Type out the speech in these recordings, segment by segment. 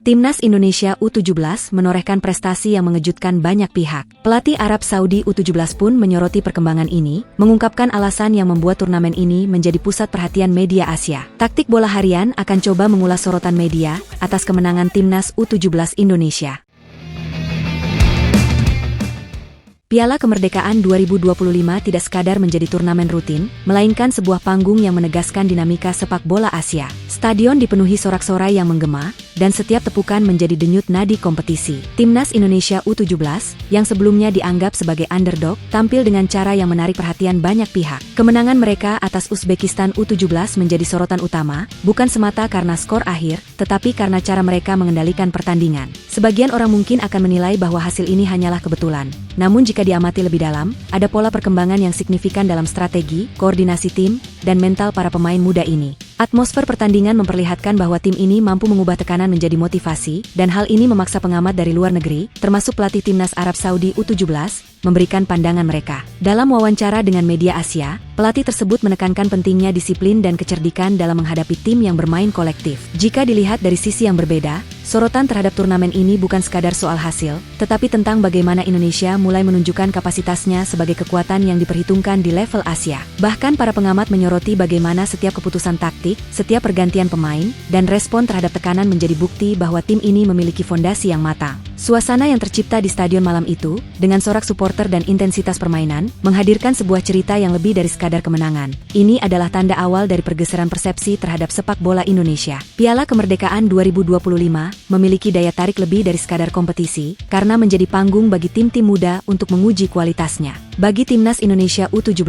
Timnas Indonesia U17 menorehkan prestasi yang mengejutkan banyak pihak. Pelatih Arab Saudi U17 pun menyoroti perkembangan ini, mengungkapkan alasan yang membuat turnamen ini menjadi pusat perhatian media Asia. Taktik Bola Harian akan coba mengulas sorotan media atas kemenangan Timnas U17 Indonesia. Piala Kemerdekaan 2025 tidak sekadar menjadi turnamen rutin, melainkan sebuah panggung yang menegaskan dinamika sepak bola Asia. Stadion dipenuhi sorak-sorai yang menggema, dan setiap tepukan menjadi denyut nadi kompetisi. Timnas Indonesia U17, yang sebelumnya dianggap sebagai underdog, tampil dengan cara yang menarik perhatian banyak pihak. Kemenangan mereka atas Uzbekistan U17 menjadi sorotan utama, bukan semata karena skor akhir, tetapi karena cara mereka mengendalikan pertandingan. Sebagian orang mungkin akan menilai bahwa hasil ini hanyalah kebetulan. Namun jika diamati lebih dalam, ada pola perkembangan yang signifikan dalam strategi, koordinasi tim, dan mental para pemain muda ini. Atmosfer pertandingan memperlihatkan bahwa tim ini mampu mengubah tekanan menjadi motivasi, dan hal ini memaksa pengamat dari luar negeri, termasuk pelatih Timnas Arab Saudi U17, memberikan pandangan mereka. Dalam wawancara dengan media Asia, pelatih tersebut menekankan pentingnya disiplin dan kecerdikan dalam menghadapi tim yang bermain kolektif. Jika dilihat dari sisi yang berbeda, sorotan terhadap turnamen ini bukan sekadar soal hasil, tetapi tentang bagaimana Indonesia mulai menunjukkan kapasitasnya sebagai kekuatan yang diperhitungkan di level Asia. Bahkan para pengamat menyoroti bagaimana setiap keputusan taktik, setiap pergantian pemain, dan respon terhadap tekanan menjadi bukti bahwa tim ini memiliki fondasi yang matang. Suasana yang tercipta di stadion malam itu, dengan sorak supporter dan intensitas permainan, menghadirkan sebuah cerita yang lebih dari sekadar kemenangan. Ini adalah tanda awal dari pergeseran persepsi terhadap sepak bola Indonesia. Piala Kemerdekaan 2025 memiliki daya tarik lebih dari sekadar kompetisi, karena menjadi panggung bagi tim-tim muda untuk menguji kualitasnya. Bagi Timnas Indonesia U17,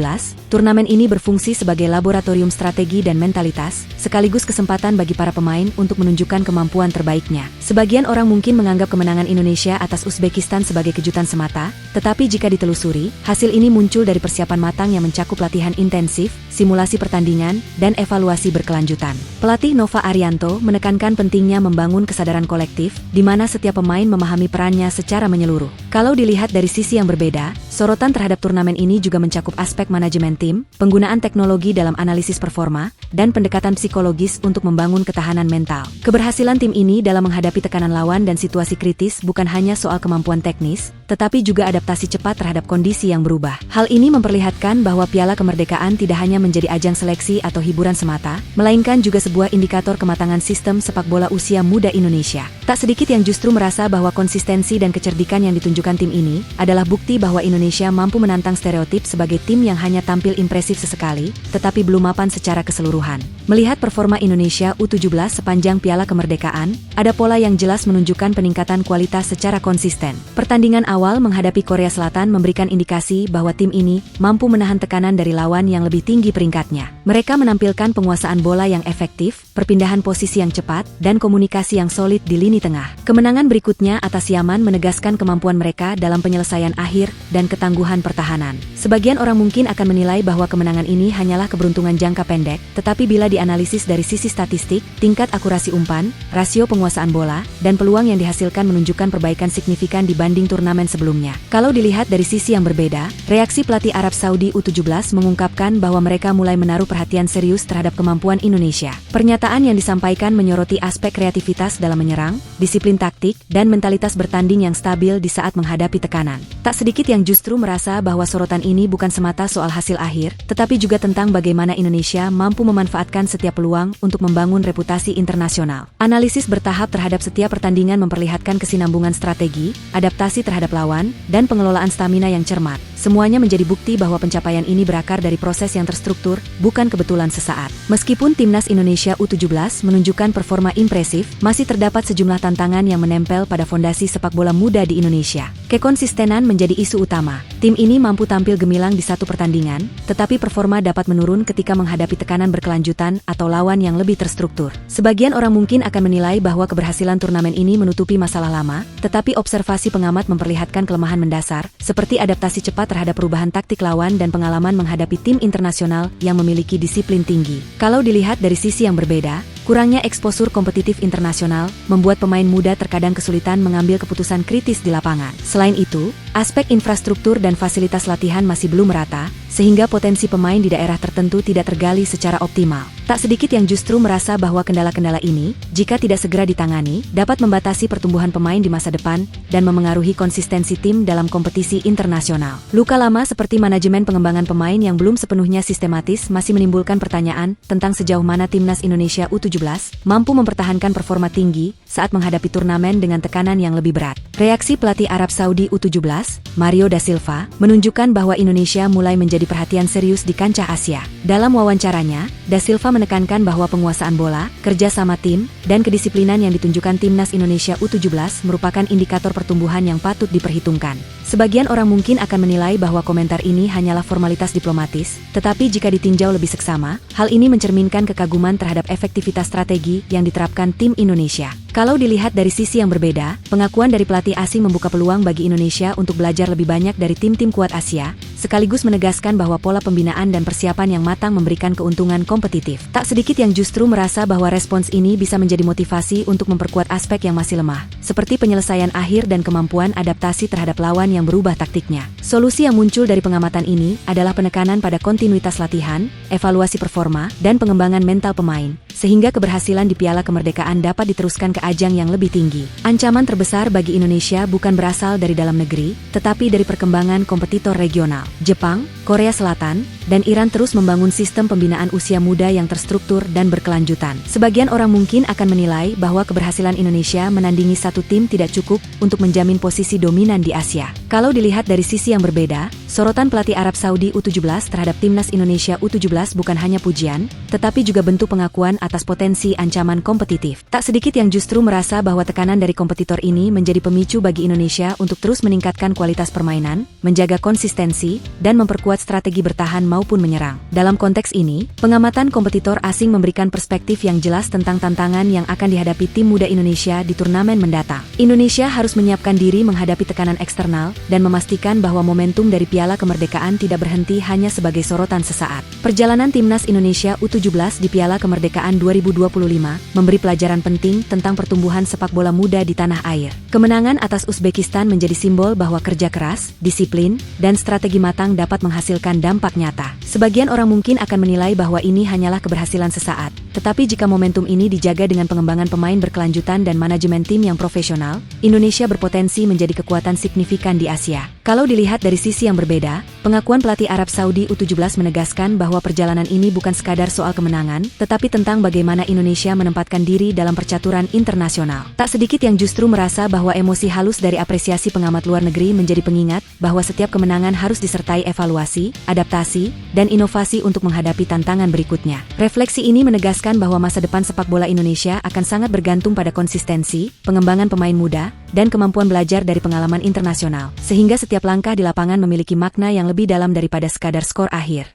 turnamen ini berfungsi sebagai laboratorium strategi dan mentalitas, sekaligus kesempatan bagi para pemain untuk menunjukkan kemampuan terbaiknya. Sebagian orang mungkin menganggap kemenangan Indonesia atas Uzbekistan sebagai kejutan semata, tetapi jika ditelusuri, hasil ini muncul dari persiapan matang yang mencakup latihan intensif, simulasi pertandingan, dan evaluasi berkelanjutan. Pelatih Nova Arianto menekankan pentingnya membangun kesadaran kolektif, di mana setiap pemain memahami perannya secara menyeluruh. Kalau dilihat dari sisi yang berbeda, sorotan terhadap turnamen ini juga mencakup aspek manajemen tim, penggunaan teknologi dalam analisis performa, dan pendekatan psikologis untuk membangun ketahanan mental. Keberhasilan tim ini dalam menghadapi tekanan lawan dan situasi kritis bukan hanya soal kemampuan teknis, tetapi juga adaptasi cepat terhadap kondisi yang berubah. Hal ini memperlihatkan bahwa Piala Kemerdekaan tidak hanya menjadi ajang seleksi atau hiburan semata, melainkan juga sebuah indikator kematangan sistem sepak bola usia muda Indonesia. Tak sedikit yang justru merasa bahwa konsistensi dan kecerdikan yang ditunjukkan tim ini adalah bukti bahwa Indonesia mampu menantang stereotip sebagai tim yang hanya tampil impresif sesekali, tetapi belum mapan secara keseluruhan. Melihat performa Indonesia U17 sepanjang Piala Kemerdekaan, ada pola yang jelas menunjukkan peningkatan kualitas secara konsisten. Pertandingan awal menghadapi Korea Selatan memberikan indikasi bahwa tim ini mampu menahan tekanan dari lawan yang lebih tinggi peringkatnya. Mereka menampilkan penguasaan bola yang efektif, perpindahan posisi yang cepat, dan komunikasi yang solid di lini tengah. Kemenangan berikutnya atas Yaman menegaskan kemampuan mereka dalam penyelesaian akhir dan ketangguhan pertahanan. Sebagian orang mungkin akan menilai bahwa kemenangan ini hanyalah keberuntungan jangka pendek, tetapi bila dianalisis dari sisi statistik, tingkat akurasi umpan, rasio penguasaan bola, dan peluang yang dihasilkan menunjukkan perbaikan signifikan dibanding turnamen sebelumnya. Kalau dilihat dari sisi yang berbeda, reaksi pelatih Arab Saudi U17 mengungkapkan bahwa mereka mulai menaruh perhatian serius terhadap kemampuan Indonesia. Pernyataan yang disampaikan menyoroti aspek kreativitas dalam menyerang, disiplin taktik, dan mentalitas bertanding yang stabil di saat menghadapi tekanan. Tak sedikit yang justru merasa bahwa sorotan ini bukan semata soal hasil akhir, tetapi juga tentang bagaimana Indonesia mampu memanfaatkan setiap peluang untuk membangun reputasi internasional. Analisis bertahap terhadap setiap pertandingan memperlihatkan kesinambungan strategi, adaptasi terhadap lawan, dan pengelolaan stamina yang cermat. Semuanya menjadi bukti bahwa pencapaian ini berakar dari proses yang terstruktur, bukan kebetulan sesaat. Meskipun Timnas Indonesia U17 menunjukkan performa impresif, masih terdapat sejumlah tantangan yang menempel pada fondasi sepak bola muda di Indonesia. Kekonsistenan menjadi isu utama. Tim ini mampu tampil gemilang di satu pertandingan, tetapi performa dapat menurun ketika menghadapi tekanan berkelanjutan atau lawan yang lebih terstruktur. Sebagian orang mungkin akan menilai bahwa keberhasilan turnamen ini menutupi masalah lama, tetapi observasi pengamat memperlihatkan kelemahan mendasar, seperti adaptasi cepat terhadap perubahan taktik lawan dan pengalaman menghadapi tim internasional yang memiliki disiplin tinggi. Kalau dilihat dari sisi yang berbeda, kurangnya eksposur kompetitif internasional membuat pemain muda terkadang kesulitan mengambil keputusan kritis di lapangan. Selain itu, aspek infrastruktur dan fasilitas latihan masih belum merata, sehingga potensi pemain di daerah tertentu tidak tergali secara optimal. Tak sedikit yang justru merasa bahwa kendala-kendala ini, jika tidak segera ditangani, dapat membatasi pertumbuhan pemain di masa depan dan memengaruhi konsistensi tim dalam kompetisi internasional. Luka lama seperti manajemen pengembangan pemain yang belum sepenuhnya sistematis masih menimbulkan pertanyaan tentang sejauh mana timnas Indonesia U17 mampu mempertahankan performa tinggi saat menghadapi turnamen dengan tekanan yang lebih berat. Reaksi pelatih Arab Saudi U17, Mario da Silva, menunjukkan bahwa Indonesia mulai menjadi perhatian serius di kancah Asia. Dalam wawancaranya, da Silva menekankan bahwa penguasaan bola, kerja sama tim, dan kedisiplinan yang ditunjukkan timnas Indonesia U17 merupakan indikator pertumbuhan yang patut diperhitungkan. Sebagian orang mungkin akan menilai bahwa komentar ini hanyalah formalitas diplomatis, tetapi jika ditinjau lebih seksama, hal ini mencerminkan kekaguman terhadap efektivitas strategi yang diterapkan tim Indonesia. Kalau dilihat dari sisi yang berbeda, pengakuan dari pelatih asing membuka peluang bagi Indonesia untuk belajar lebih banyak dari tim-tim kuat Asia, sekaligus menegaskan bahwa pola pembinaan dan persiapan yang matang memberikan keuntungan kompetitif. Tak sedikit yang justru merasa bahwa respons ini bisa menjadi motivasi untuk memperkuat aspek yang masih lemah, seperti penyelesaian akhir dan kemampuan adaptasi terhadap lawan yang berubah taktiknya. Solusi yang muncul dari pengamatan ini adalah penekanan pada kontinuitas latihan, evaluasi performa, dan pengembangan mental pemain, sehingga keberhasilan di Piala Kemerdekaan dapat diteruskan ke ajang yang lebih tinggi. Ancaman terbesar bagi Indonesia bukan berasal dari dalam negeri, tetapi dari perkembangan kompetitor regional. Jepang, Korea Selatan, dan Iran terus membangun sistem pembinaan usia muda yang terstruktur dan berkelanjutan. Sebagian orang mungkin akan menilai bahwa keberhasilan Indonesia menandingi satu tim tidak cukup untuk menjamin posisi dominan di Asia. Kalau dilihat dari sisi yang berbeda, sorotan pelatih Arab Saudi U17 terhadap timnas Indonesia U17 bukan hanya pujian, tetapi juga bentuk pengakuan atas potensi ancaman kompetitif. Tak sedikit yang justru merasa bahwa tekanan dari kompetitor ini menjadi pemicu bagi Indonesia untuk terus meningkatkan kualitas permainan, menjaga konsistensi, dan memperkuat strategi bertahan maupun menyerang. Dalam konteks ini, pengamatan kompetitor asing memberikan perspektif yang jelas tentang tantangan yang akan dihadapi tim muda Indonesia di turnamen mendatang. Indonesia harus menyiapkan diri menghadapi tekanan eksternal dan memastikan bahwa momentum dari Piala Kemerdekaan tidak berhenti hanya sebagai sorotan sesaat. Perjalanan timnas Indonesia U17 di Piala Kemerdekaan 2025 memberi pelajaran penting tentang pertumbuhan sepak bola muda di tanah air. Kemenangan atas Uzbekistan menjadi simbol bahwa kerja keras, disiplin, dan strategi matang dapat menghasilkan dampak nyata. Sebagian orang mungkin akan menilai bahwa ini hanyalah keberhasilan sesaat, tetapi jika momentum ini dijaga dengan pengembangan pemain berkelanjutan dan manajemen tim yang profesional, Indonesia berpotensi menjadi kekuatan signifikan di Asia. Kalau dilihat dari sisi yang berbeda, pengakuan pelatih Arab Saudi U17 menegaskan bahwa perjalanan ini bukan sekadar soal kemenangan, tetapi tentang bagaimana Indonesia menempatkan diri dalam percaturan internasional. Tak sedikit yang justru merasa bahwa emosi halus dari apresiasi pengamat luar negeri menjadi pengingat bahwa setiap kemenangan harus disertai evaluasi, adaptasi, dan inovasi untuk menghadapi tantangan berikutnya. Refleksi ini menegaskan bahwa masa depan sepak bola Indonesia akan sangat bergantung pada konsistensi, pengembangan pemain muda, dan kemampuan belajar dari pengalaman internasional, sehingga setiap langkah di lapangan memiliki makna yang lebih dalam daripada sekadar skor akhir.